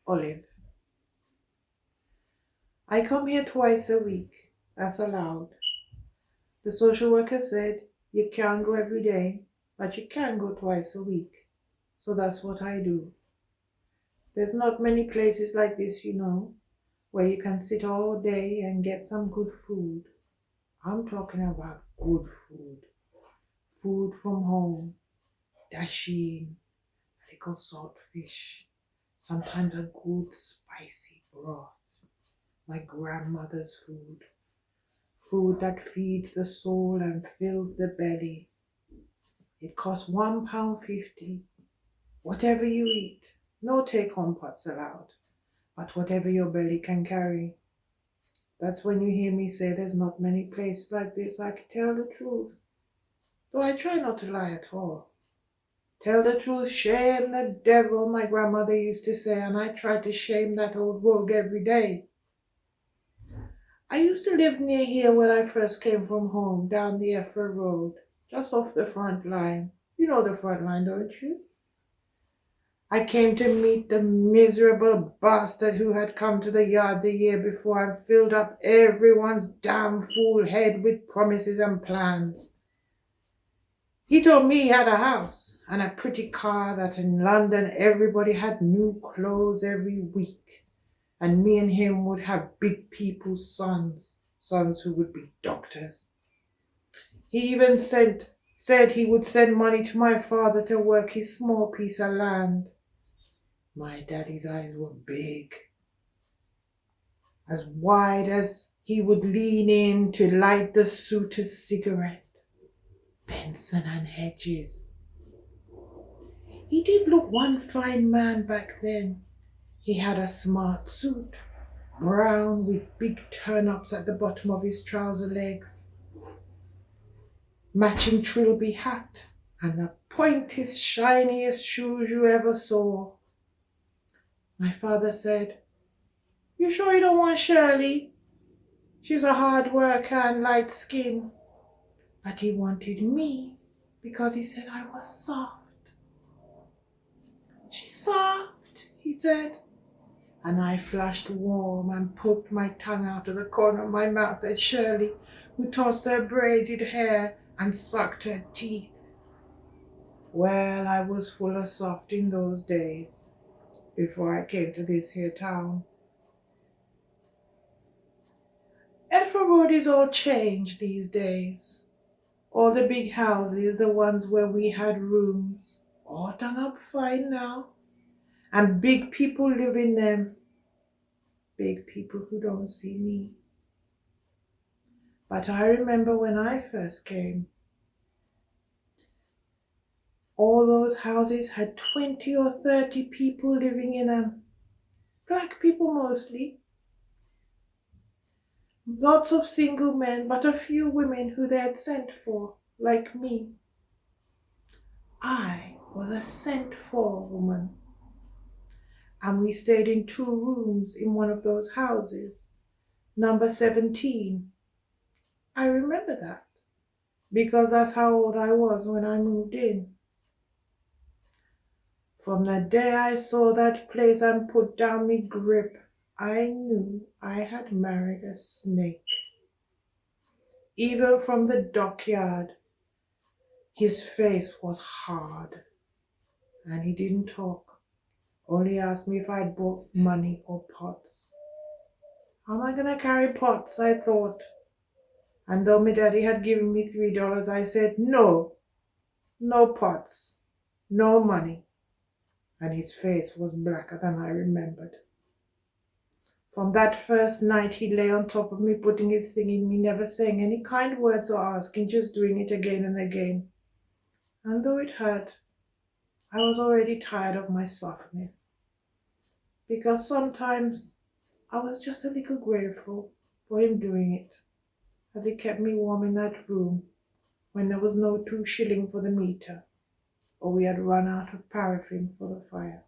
Olive. I come here twice a week. That's allowed. The social worker said you can't go every day, but you can go twice a week. So that's what I do. There's not many places like this, where you can sit all day and get some good food. I'm talking about good food. Food from home, dasheen, little salt fish, sometimes a good spicy broth. My grandmother's food. Food that feeds the soul and fills the belly. It costs £1.50. Whatever you eat, no take-home pots allowed, but whatever your belly can carry. That's when you hear me say there's not many places like this. I can tell the truth, though I try not to lie at all. Tell the truth, shame the devil, my grandmother used to say, and I try to shame that old rogue every day. I used to live near here when I first came from home, down the Effort Road, just off the front line. You know the front line, don't you? I came to meet the miserable bastard who had come to the yard the year before and filled up everyone's damn fool head with promises and plans. He told me he had a house and a pretty car, that in London everybody had new clothes every week, and me and him would have big people's sons who would be doctors. He even said he would send money to my father to work his small piece of land. My daddy's eyes were big, as wide as he would lean in to light the suitor's cigarette. Benson and Hedges. He did look one fine man back then. He had a smart suit, brown with big turn-ups at the bottom of his trouser legs, matching trilby hat, and the pointiest, shiniest shoes you ever saw. My father said, "You sure you don't want Shirley? She's a hard worker and light skin." But he wanted me because he said I was soft. "She's soft," he said. And I flushed warm and poked my tongue out of the corner of my mouth at Shirley, who tossed her braided hair and sucked her teeth. Well, I was full of soft in those days, before I came to this here town. Effort Road is all changed these days. All the big houses, the ones where we had rooms, all done up fine now. And big people live in them. Big people who don't see me. But I remember when I first came, all those houses had 20 or 30 people living in them. Black people mostly. Lots of single men, but a few women who they had sent for, like me. I was a sent-for woman. And we stayed in 2 rooms in one of those houses, number 17. I remember that, because that's how old I was when I moved in. From the day I saw that place and put down me grip, I knew I had married a snake. Even from the dockyard, his face was hard, and he didn't talk, only asked me if I'd bought money or pots. How am I going to carry pots, I thought. And though my daddy had given me $3, I said, no pots, no money. And his face was blacker than I remembered. From that first night, he lay on top of me, putting his thing in me, never saying any kind words or asking, just doing it again and again. And though it hurt, I was already tired of my softness, because sometimes I was just a little grateful for him doing it, as he kept me warm in that room when there was no 2 shillings for the meter, or we had run out of paraffin for the fire.